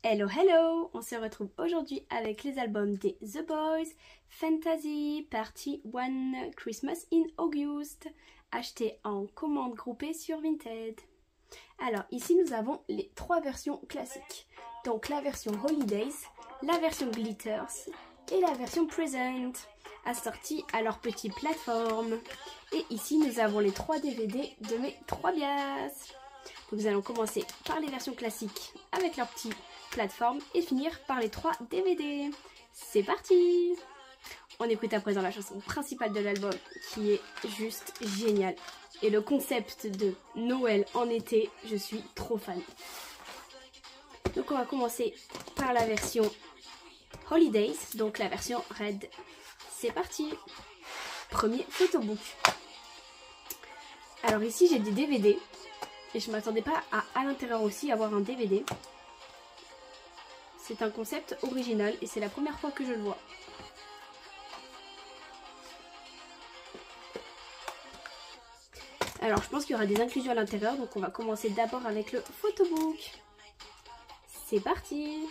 Hello hello, on se retrouve aujourd'hui avec les albums des The Boys, Fantasy Party 1 Christmas in August, achetés en commande groupée sur Vinted. Alors ici nous avons les trois versions classiques, donc la version Holidays, la version Glitters et la version Present, assorties à leur petite plateforme. Et ici nous avons les 3 DVD de mes 3 bias. Donc nous allons commencer par les versions classiques avec leur petite plateforme et finir par les 3 DVD. C'est parti! On écoute à présent la chanson principale de l'album qui est juste géniale. Et le concept de Noël en été, je suis trop fan. Donc on va commencer par la version Holidays, donc la version Red. C'est parti! Premier photobook. Alors ici j'ai des DVD. Et je ne m'attendais pas à l'intérieur aussi avoir un DVD. C'est un concept original et c'est la première fois que je le vois. Alors je pense qu'il y aura des inclusions à l'intérieur, donc on va commencer d'abord avec le photobook. C'est parti!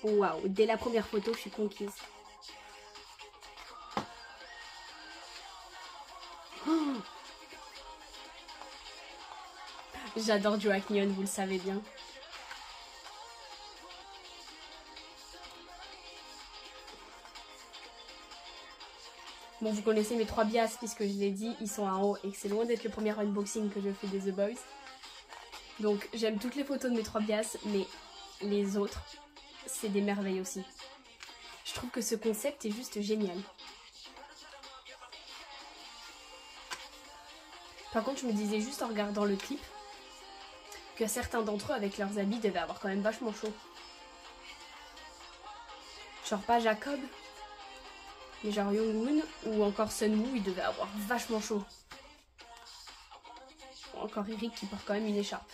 Waouh, dès la première photo je suis conquise. Oh, j'adore Joachim, vous le savez bien. Bon, vous connaissez mes 3 bias puisque je l'ai dit, ils sont en haut et que c'est loin d'être le premier unboxing que je fais des The Boys. Donc j'aime toutes les photos de mes 3 bias, mais les autres, c'est des merveilles aussi. Je trouve que ce concept est juste génial. Par contre, je me disais juste en regardant le clip que certains d'entre eux, avec leurs habits, devaient avoir quand même vachement chaud. Genre pas Jacob, mais genre Young-Woon ou encore Sun-Woo, ils devaient avoir vachement chaud. Ou encore Eric qui porte quand même une écharpe.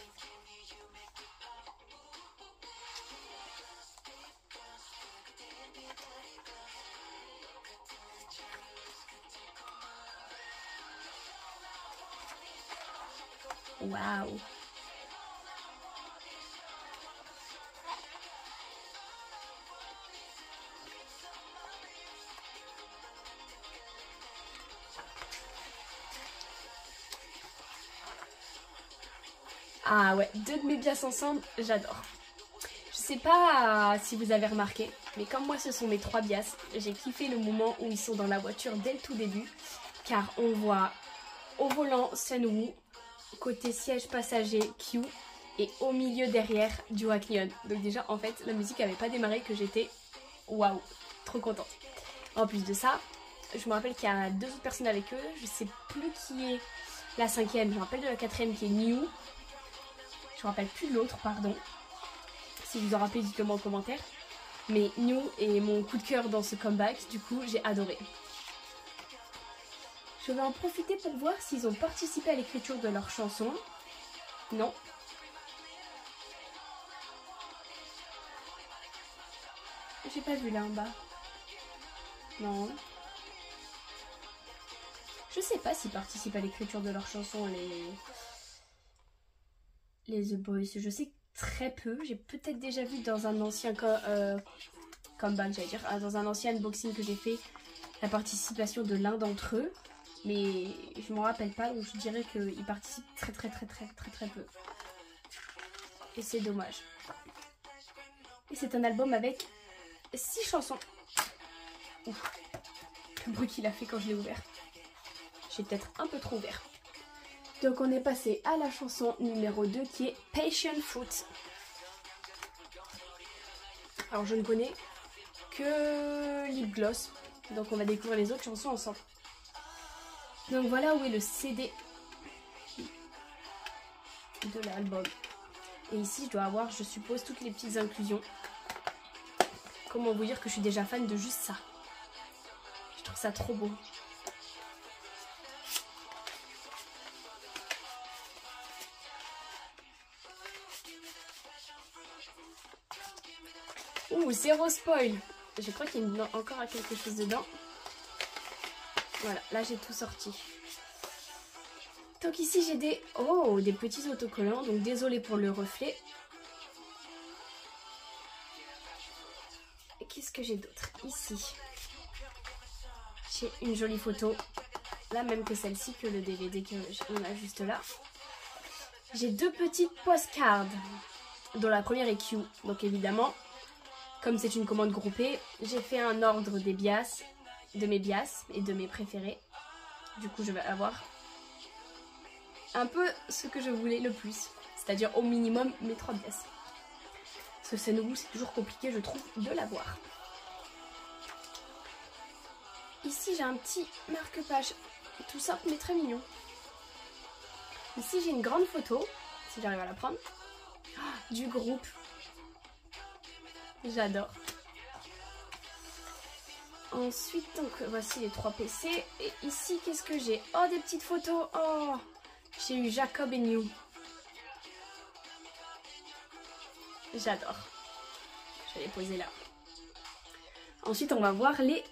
Waouh! Ah ouais, 2 de mes bias ensemble, j'adore. Je sais pas si vous avez remarqué, mais comme moi ce sont mes 3 bias, j'ai kiffé le moment où ils sont dans la voiture dès le tout début, car on voit au volant Sun-Woo, côté siège passager Q, et au milieu derrière Joachim. Donc déjà en fait la musique avait pas démarré que j'étais waouh, trop contente. En plus de ça, je me rappelle qu'il y a 2 autres personnes avec eux, je sais plus qui est la 5e, je me rappelle de la 4e qui est New. Je me rappelle plus de l'autre, pardon. Si vous vous en rappelez, dites-le moi en commentaire. Mais New est mon coup de cœur dans ce comeback, du coup j'ai adoré. Je vais en profiter pour voir s'ils ont participé à l'écriture de leur chanson. Non. J'ai pas vu là en bas. Non. Je sais pas s'ils participent à l'écriture de leur chanson, les The Boys. Je sais très peu. J'ai peut-être déjà vu dans un ancien comeback, j'allais dire, dans un ancien unboxing que j'ai fait, la participation de l'un d'entre eux. Mais je m'en rappelle pas, donc je dirais qu'ils participent très peu. Et c'est dommage. Et c'est un album avec 6 chansons. Ouf. Le bruit qu'il a fait quand je l'ai ouvert. J'ai peut-être un peu trop ouvert. Donc on est passé à la chanson numéro 2 qui est Passion Fruit. Alors je ne connais que Lip Gloss. Donc on va découvrir les autres chansons ensemble. Donc voilà où est le CD de l'album. Et ici je dois avoir, je suppose, toutes les petites inclusions. Comment vous dire que je suis déjà fan de juste ça. Je trouve ça trop beau. Ouh, 0 spoil. Je crois qu'il y a encore quelque chose dedans. Voilà, là j'ai tout sorti. Donc ici j'ai des petits autocollants, donc désolé pour le reflet. Qu'est-ce que j'ai d'autre? Ici, j'ai une jolie photo, la même que celle-ci, que le DVD qu'on a juste là. J'ai 2 petites postcards, dont la première est Q. Donc évidemment, comme c'est une commande groupée, j'ai fait un ordre des bias, de mes bias et de mes préférés. Du coup, je vais avoir un peu ce que je voulais le plus, c'est-à-dire au minimum mes 3 bias. Parce que c'est nouveau, c'est toujours compliqué, je trouve, de l'avoir. Ici, j'ai un petit marque-page, tout simple mais très mignon. Ici, j'ai une grande photo, si j'arrive à la prendre, du groupe. J'adore. Ensuite, donc voici les 3 PC. Et ici, qu'est-ce que j'ai? Oh, des petites photos. Oh, j'ai eu Jacob et New. J'adore. Je vais les poser là. Ensuite, on va voir les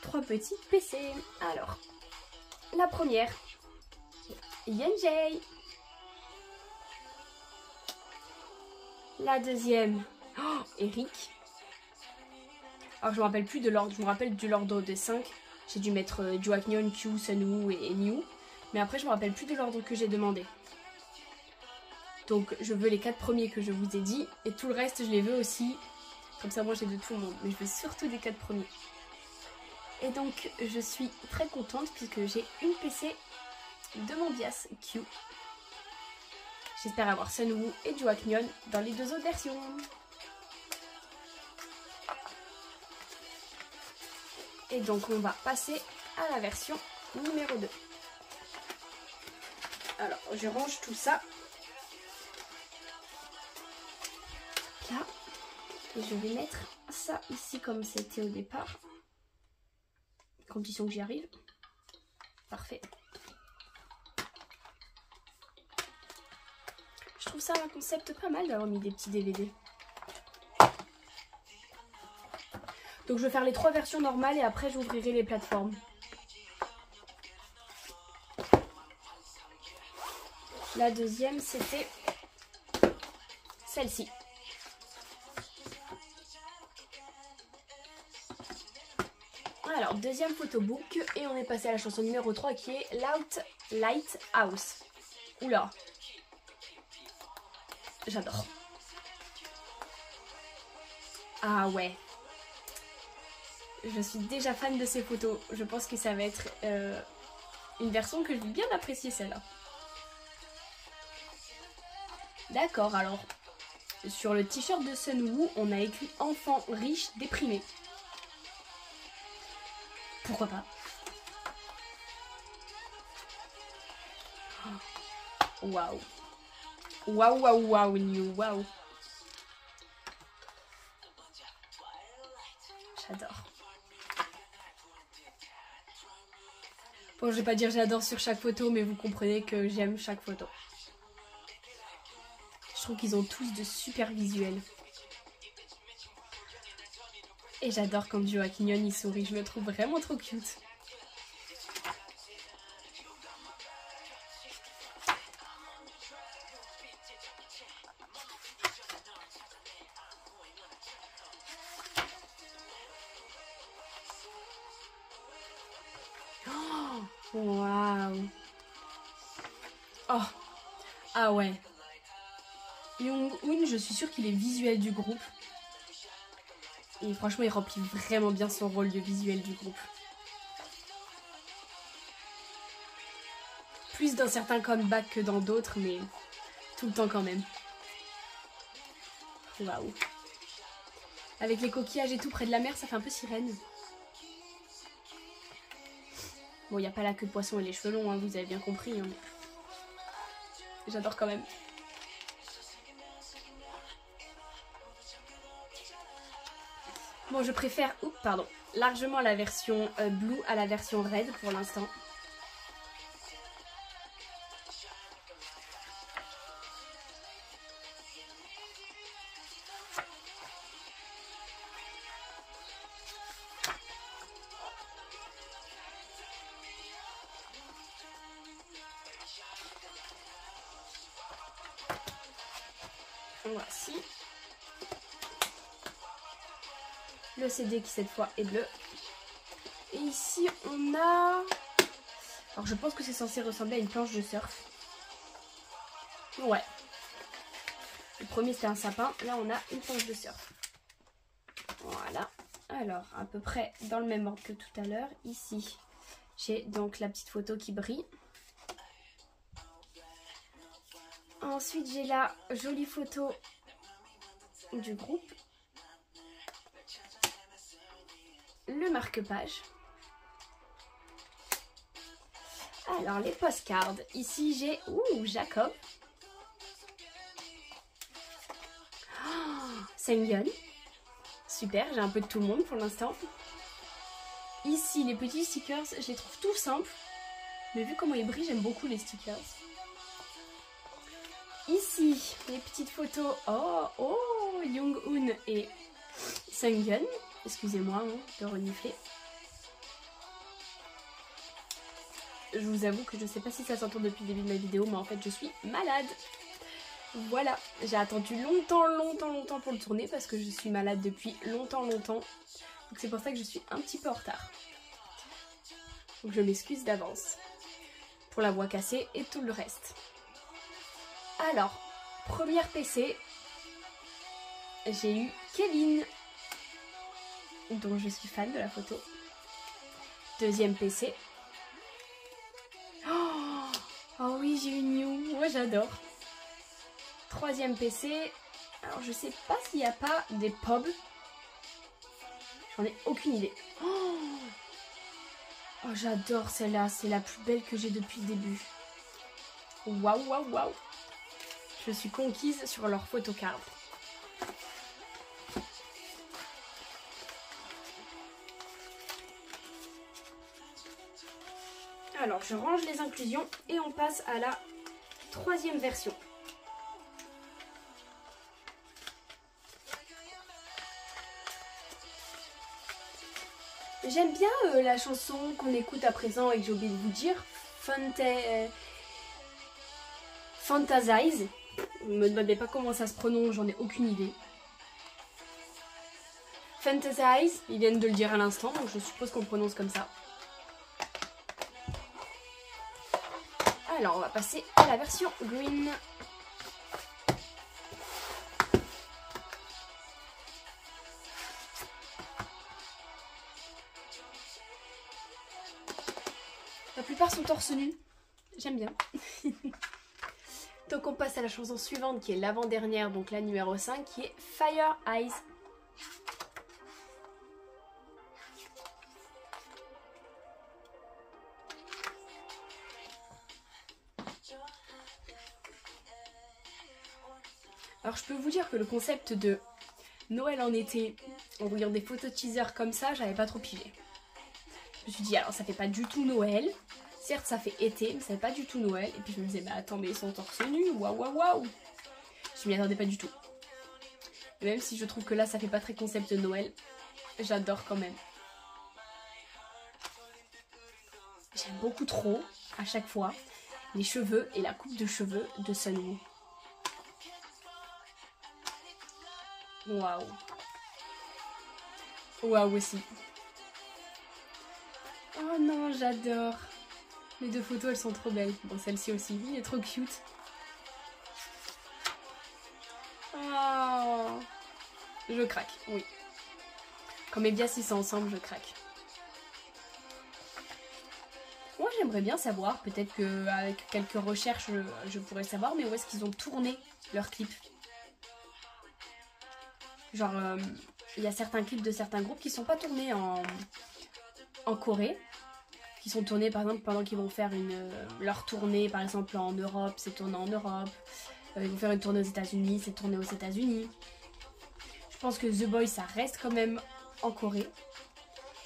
3 petits PC. Alors, la première, Yenjay. La deuxième, Eric. Alors je me rappelle plus de l'ordre, je me rappelle de l'ordre des 5. J'ai dû mettre Joaknion, Q, Sunwoo et Niu. Mais après je me rappelle plus de l'ordre que j'ai demandé. Donc je veux les 4 premiers que je vous ai dit. Et tout le reste je les veux aussi. Comme ça moi j'ai de tout le monde. Mais je veux surtout des 4 premiers. Et donc je suis très contente puisque j'ai une PC de mon bias Q. J'espère avoir Sunwoo et Joaknion dans les 2 autres versions. Et donc on va passer à la version numéro 2. Alors je range tout ça là. Et je vais mettre ça ici comme c'était au départ. Condition que j'y arrive. Parfait. Je trouve ça un concept pas mal d'avoir mis des petits DVD. Donc je vais faire les 3 versions normales et après j'ouvrirai les plateformes. La deuxième c'était celle-ci. Alors deuxième photobook et on est passé à la chanson numéro 3 qui est Lighthouse. Oula. J'adore. Ah ouais. Je suis déjà fan de ces photos. Je pense que ça va être une version que je vais bien apprécier celle-là. D'accord, alors sur le t-shirt de Sunwoo, on a écrit enfant riche déprimé. Pourquoi pas? Waouh. Waouh, waouh, waouh, New, waouh. J'adore. Bon, je vais pas dire j'adore sur chaque photo, mais vous comprenez que j'aime chaque photo. Je trouve qu'ils ont tous de super visuels. Et j'adore quand Joaknion il sourit, je le trouve vraiment trop cute. Waouh. Oh. Ah ouais. Young-hoon, je suis sûre qu'il est visuel du groupe. Et franchement, il remplit vraiment bien son rôle de visuel du groupe. Plus dans certains comebacks que dans d'autres, mais tout le temps quand même. Waouh. Avec les coquillages et tout près de la mer, ça fait un peu sirène. Bon, il n'y a pas la queue de poisson et les cheveux longs, hein, vous avez bien compris. Hein. J'adore quand même. Bon, je préfère, largement la version blue à la version red pour l'instant. Voici. Le CD qui cette fois est bleu. Et ici on a... Alors je pense que c'est censé ressembler à une planche de surf. Ouais. Le premier c'était un sapin, là on a une planche de surf. Voilà. Alors à peu près dans le même ordre que tout à l'heure. Ici j'ai donc la petite photo qui brille. Ensuite j'ai la jolie photo du groupe. Le marque-page. Alors les postcards. Ici j'ai Jacob. Seungyeon. Super, j'ai un peu de tout le monde pour l'instant. Ici les petits stickers, je les trouve tout simples. Mais vu comment ils brillent, j'aime beaucoup les stickers. Ici les petites photos. Oh, Young-hoon et Seungyeon. Excusez-moi de renifler. Je vous avoue que je ne sais pas si ça s'entend depuis le début de ma vidéo, mais en fait je suis malade. Voilà, j'ai attendu longtemps pour le tourner parce que je suis malade depuis longtemps. Donc c'est pour ça que je suis un petit peu en retard. Donc je m'excuse d'avance pour la voix cassée et tout le reste. Alors, première PC, j'ai eu Kevin, dont je suis fan de la photo. Deuxième PC. Oh oui, j'ai eu New, moi j'adore. Troisième PC, alors je sais pas s'il n'y a pas des pubs. J'en ai aucune idée. Oh, j'adore celle-là, c'est la plus belle que j'ai depuis le début. Waouh. Je suis conquise sur leur photocard. Alors je range les inclusions et on passe à la troisième version. J'aime bien la chanson qu'on écoute à présent et que j'ai oublié de vous dire, Fantasize. Ne me demandez pas comment ça se prononce, j'en ai aucune idée. Fantasize, ils viennent de le dire à l'instant, donc je suppose qu'on le prononce comme ça. Alors on va passer à la version green. La plupart sont torse nu, j'aime bien. Donc on passe à la chanson suivante qui est l'avant-dernière, donc la numéro 5, qui est Fire Eyes. Alors je peux vous dire que le concept de Noël en été, en voyant des photos teaser comme ça, j'avais pas trop pigé. Je me suis dit alors ça fait pas du tout Noël, certes ça fait été, mais ça fait pas du tout Noël. Et puis je me disais bah attends mais ils sont torse nu, waouh. Je m'y attendais pas du tout. Et même si je trouve que là ça fait pas très concept de Noël, j'adore quand même. J'aime beaucoup trop, à chaque fois, les cheveux et la coupe de cheveux de Sunwoo. Waouh aussi. Oh non, j'adore. Les deux photos, elles sont trop belles. Bon, celle-ci aussi, il est trop cute. Oh, je craque, oui. Quand mes bias ils sont ensemble, je craque. Moi, j'aimerais bien savoir, peut-être qu'avec quelques recherches, je pourrais savoir, mais où est-ce qu'ils ont tourné leurs clips? Genre, il y a certains clips de certains groupes qui sont pas tournés en Corée, qui sont tournés par exemple pendant qu'ils vont faire leur tournée, par exemple en Europe, c'est tourné en Europe. Ils vont faire une tournée aux États-Unis, c'est tourné aux États-Unis. Je pense que The Boys, ça reste quand même en Corée.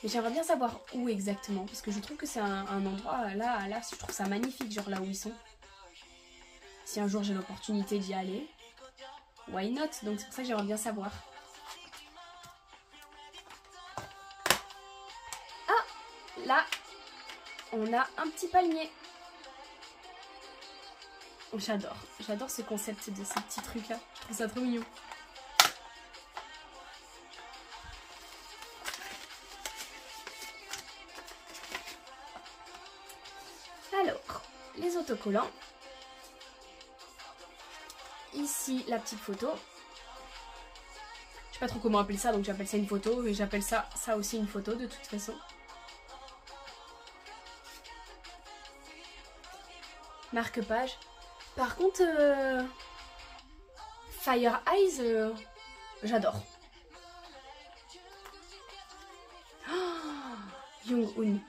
Mais j'aimerais bien savoir où exactement, parce que je trouve que c'est un endroit, là, je trouve ça magnifique, genre là où ils sont. Si un jour j'ai l'opportunité d'y aller, why not? Donc c'est pour ça que j'aimerais bien savoir. Là, on a un petit palmier. J'adore ce concept de ces petits trucs là. Je trouve ça trop mignon. Alors, les autocollants. Ici, la petite photo. Je sais pas trop comment appeler ça, donc j'appelle ça une photo. Et j'appelle ça aussi une photo de toute façon. Marque-page. Par contre, Fire Eyes, j'adore. Oh, Young-un.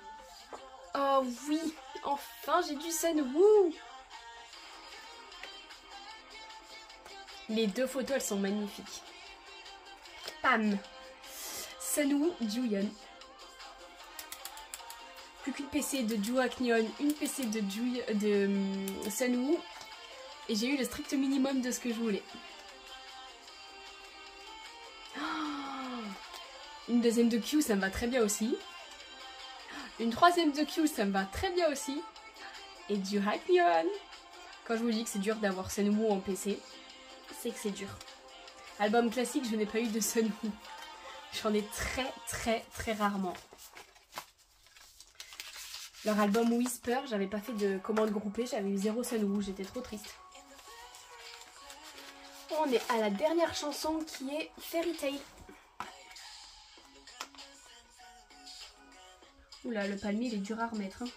Oh oui, enfin j'ai du Sunwoo. Les deux photos, elles sont magnifiques. Pam. Sunwoo, Juyeon. Plus qu'une PC de Joo Ak-yeon, une PC de Sunwoo. Et j'ai eu le strict minimum de ce que je voulais. Oh, une deuxième de Q, ça me va très bien aussi. Une troisième de Q, ça me va très bien aussi. Et Joo Ak-yeon. Quand je vous dis que c'est dur d'avoir Sunwoo en PC, c'est que c'est dur. Album classique, je n'ai pas eu de Sunwoo. J'en ai très rarement. Leur album Whisper, j'avais pas fait de commande groupée, j'avais eu 0 Sunwoo, j'étais trop triste. On est à la dernière chanson qui est Fairy Tail. Oula, le palmier il est dur à remettre. Hein.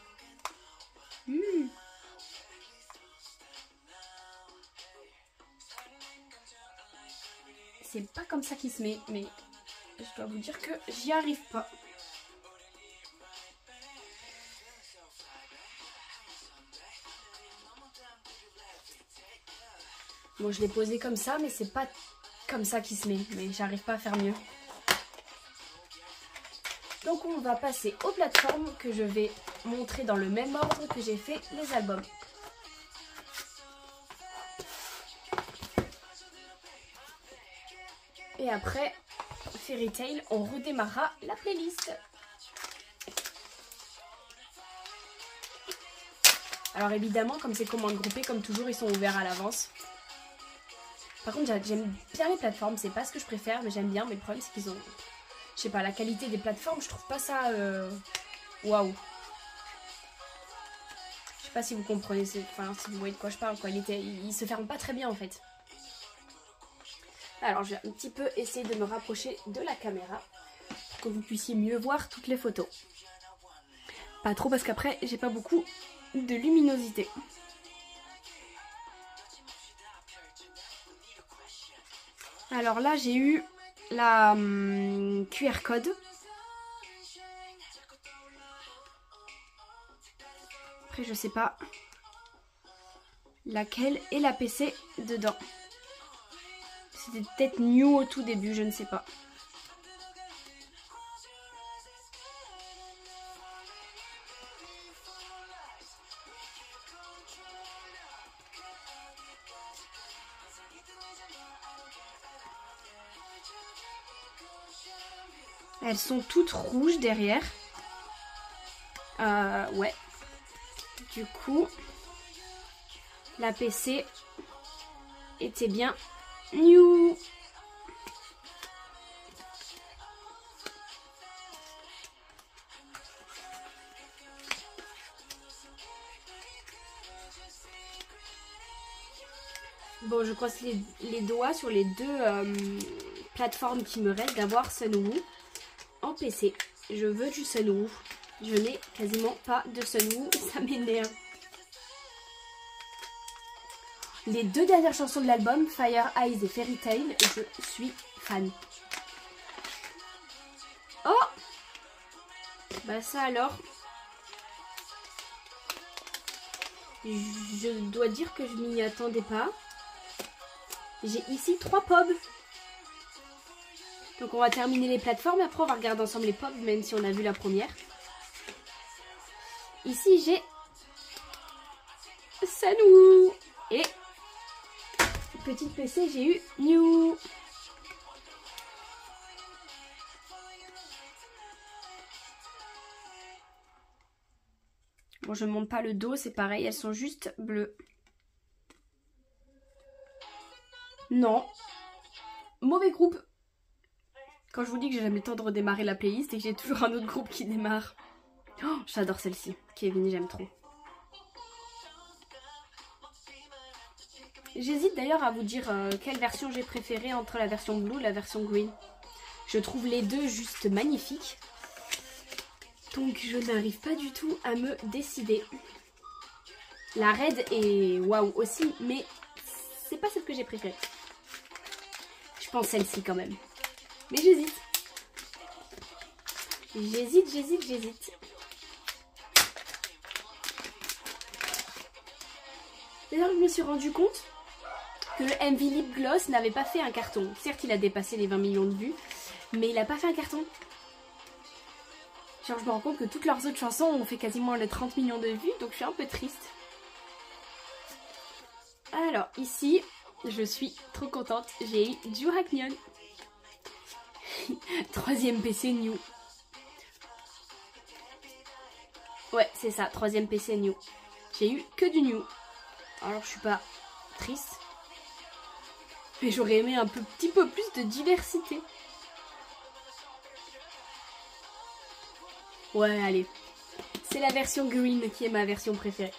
C'est pas comme ça qu'il se met, mais je dois vous dire que j'y arrive pas. Bon, je l'ai posé comme ça, mais c'est pas comme ça qu'il se met. Mais j'arrive pas à faire mieux. Donc on va passer aux plateformes que je vais montrer dans le même ordre que j'ai fait les albums. Et après Fairy Tail, on redémarrera la playlist. Alors évidemment, comme c'est commande groupée, comme toujours, ils sont ouverts à l'avance. Par contre, j'aime bien les plateformes, c'est pas ce que je préfère, mais j'aime bien. Mais le problème, c'est qu'ils ont, je sais pas, la qualité des plateformes, je trouve pas ça waouh. Je sais pas si vous comprenez, enfin, si vous voyez de quoi je parle, quoi. Il se ferme pas très bien en fait. Alors, je vais un petit peu essayer de me rapprocher de la caméra pour que vous puissiez mieux voir toutes les photos. Pas trop parce qu'après, j'ai pas beaucoup de luminosité. Alors là, j'ai eu la QR code. Après, je sais pas laquelle est la PC dedans. C'était peut-être New au tout début, je ne sais pas. Elles sont toutes rouges derrière. Ouais. Du coup, la PC était bien new. Bon, je croise les doigts sur les deux plateformes qui me restent d'avoir Sunwoo en PC. Je veux du Sunwoo. Je n'ai quasiment pas de Sunwoo, ça m'énerve. Les deux dernières chansons de l'album, Fire Eyes et Fairy Tail, je suis fan. Oh! Bah ça alors. Je dois dire que je m'y attendais pas. J'ai ici 3 pubs. Donc on va terminer les plateformes. Après on va regarder ensemble les pubs, même si on a vu la première. Ici j'ai Sunwoo. Et petite PC, j'ai eu New. Bon, je ne monte pas le dos, c'est pareil, elles sont juste bleues. Non. Mauvais groupe. Quand je vous dis que j'ai jamais le temps de redémarrer la playlist et que j'ai toujours un autre groupe qui démarre. Oh, j'adore celle-ci. Kevin, j'aime trop. J'hésite d'ailleurs à vous dire quelle version j'ai préférée entre la version blue et la version green. Je trouve les deux juste magnifiques. Donc je n'arrive pas du tout à me décider. La red est waouh aussi, mais c'est pas celle que j'ai préférée. Je pense celle-ci quand même. Mais j'hésite. J'hésite. D'ailleurs, je me suis rendu compte que le MV Lip Gloss n'avait pas fait un carton. Certes, il a dépassé les 20 millions de vues, mais il n'a pas fait un carton. Genre, je me rends compte que toutes leurs autres chansons ont fait quasiment les 30 millions de vues, donc je suis un peu triste. Alors, ici, je suis trop contente. J'ai eu Joohakyeon. 3ème PC New. Ouais, c'est ça, 3ème PC New. J'ai eu que du New. Alors, je suis pas triste. Mais j'aurais aimé un petit peu plus de diversité. Ouais, allez. C'est la version green qui est ma version préférée.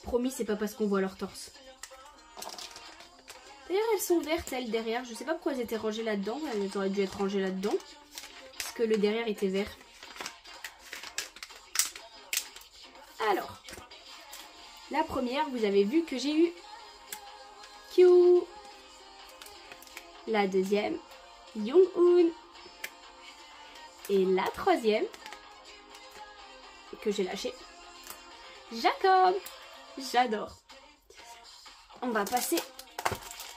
Promis, c'est pas parce qu'on voit leur torse. D'ailleurs, elles sont vertes, elles, derrière. Je sais pas pourquoi elles étaient rangées là-dedans. Elles auraient dû être rangées là-dedans. Parce que le derrière était vert. Alors. La première, vous avez vu que j'ai eu Q. La deuxième, Young-hoon. Et la troisième, que j'ai lâchée, Jacob. J'adore. On va passer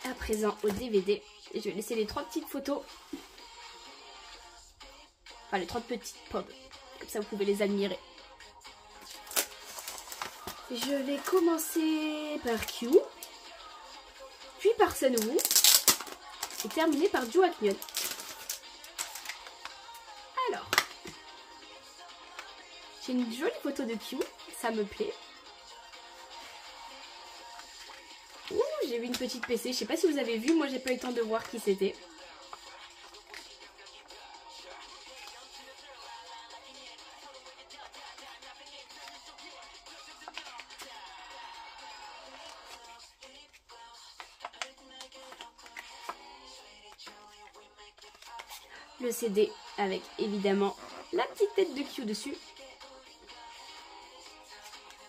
à présent au DVD. Et je vais laisser les 3 petites photos. Enfin, les 3 petites pommes. Comme ça, vous pouvez les admirer. Je vais commencer par Q. Puis par Sunwoo. Et terminer par Joohakyeon. Alors. J'ai une jolie photo de Q. Ça me plaît. Ouh, j'ai vu une petite PC. Je sais pas si vous avez vu. Moi, j'ai pas eu le temps de voir qui c'était. Le CD avec évidemment la petite tête de Q dessus.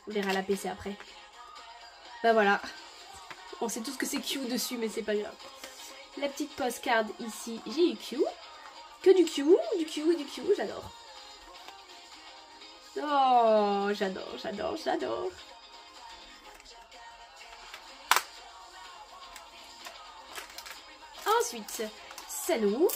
On verra la PC après. Bah voilà. On sait tous que c'est Q dessus, mais c'est pas grave. La petite postcard ici, j'ai eu Q. Que du Q, j'adore. Oh, j'adore. Ensuite, Sunwoo.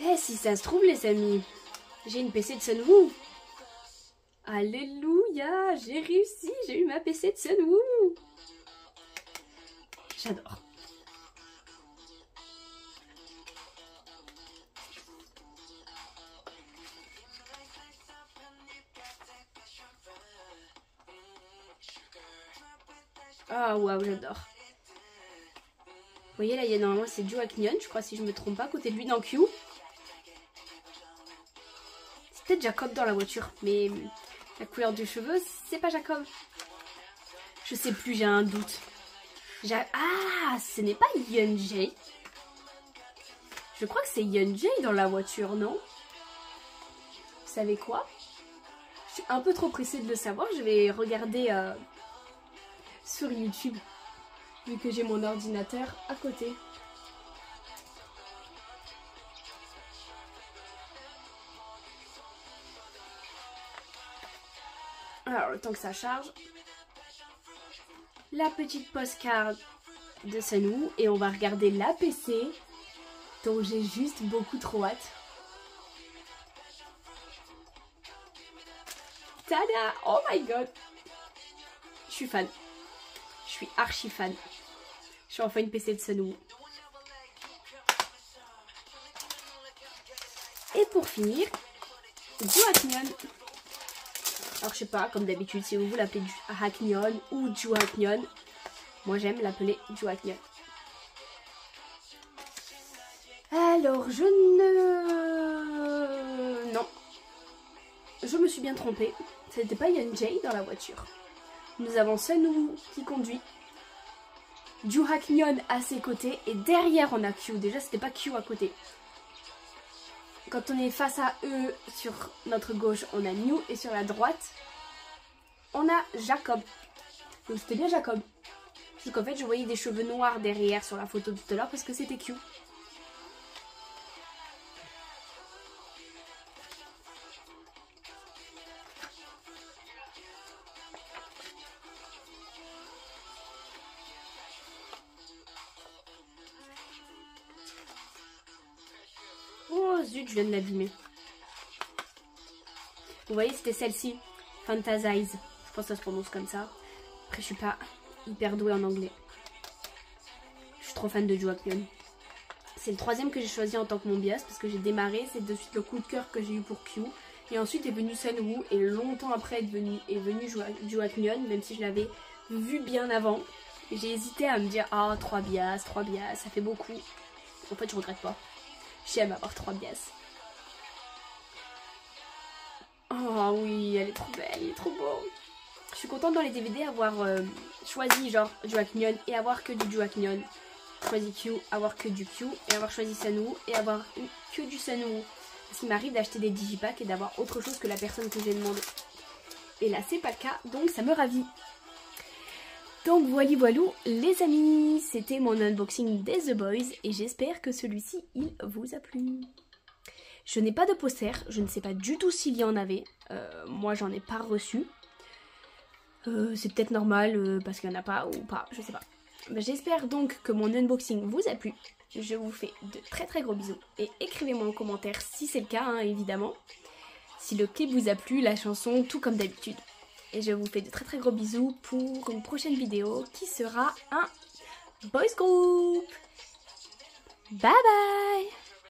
Eh, si ça se trouve, les amis, j'ai une PC de Sunwoo. Alléluia, j'ai réussi, j'ai eu ma PC de Sunwoo. J'adore. Ah, waouh, j'adore. Vous voyez, là, il y a normalement, c'est Joohakyeon, je crois, si je me trompe pas, à côté de lui dans Q. C'est peut-être Jacob dans la voiture, mais la couleur du cheveu, c'est pas Jacob. Je sais plus, j'ai un doute. Ah, ce n'est pas Yeonjae. Je crois que c'est Yeonjae dans la voiture, non? Vous savez quoi? Je suis un peu trop pressée de le savoir, je vais regarder sur YouTube, vu que j'ai mon ordinateur à côté. Alors, le temps que ça charge, la petite postcard de Sunwoo et on va regarder la PC dont j'ai juste beaucoup trop hâte. Tada! Oh my god! Je suis fan. Je suis archi fan. Je suis enfin une PC de Sunwoo. Et pour finir, Juhaknyeon. Alors je sais pas, comme d'habitude, si vous l'appelez Haknyeon ou Juhaknyeon, moi j'aime l'appeler Juhaknyeon. Alors je ne... Non. Je me suis bien trompée. C'était pas Yeonjae dans la voiture. Nous avons Sunwoo qui conduit. Juhaknyeon à ses côtés et derrière on a Q. Déjà c'était pas Q à côté. Quand on est face à eux sur notre gauche on a New et sur la droite on a Jacob. Donc c'était bien Jacob. Parce qu'en fait je voyais des cheveux noirs derrière sur la photo de tout à l'heure parce que c'était Q. Oh zut, je viens de l'abîmer. Vous voyez, c'était celle-ci. Fantasize. Je pense que ça se prononce comme ça. Après, je suis pas hyper douée en anglais. Je suis trop fan de Juhaknyeon. C'est le troisième que j'ai choisi en tant que mon bias parce que j'ai démarré. C'est de suite le coup de cœur que j'ai eu pour Q. Et ensuite est venu Sunwoo. Et longtemps après est venu Juhaknyeon. Même si je l'avais vu bien avant. J'ai hésité à me dire, ah, 3 bias, ça fait beaucoup. En fait, je regrette pas. J'aime avoir 3 bias. Oh oui, elle est trop belle, il est trop beau. Je suis contente dans les DVD avoir choisi genre Juhaknyeon et avoir que du Juhaknyeon. Choisi Q, avoir que du Q et avoir choisi Sunwoo et avoir que du Sunwoo. Parce qu'il m'arrive d'acheter des digipacks et d'avoir autre chose que la personne que j'ai demandé. Et là c'est pas le cas, donc ça me ravit. Donc voilou les amis, c'était mon unboxing des The Boys et j'espère que celui-ci il vous a plu. Je n'ai pas de poster, je ne sais pas du tout s'il y en avait, moi j'en ai pas reçu. C'est peut-être normal parce qu'il n'y en a pas ou pas, je sais pas. J'espère donc que mon unboxing vous a plu. Je vous fais de très gros bisous et écrivez-moi en commentaire si c'est le cas, hein, évidemment. Si le clip vous a plu, la chanson, tout comme d'habitude. Et je vous fais de très gros bisous pour une prochaine vidéo qui sera un boys group. Bye bye.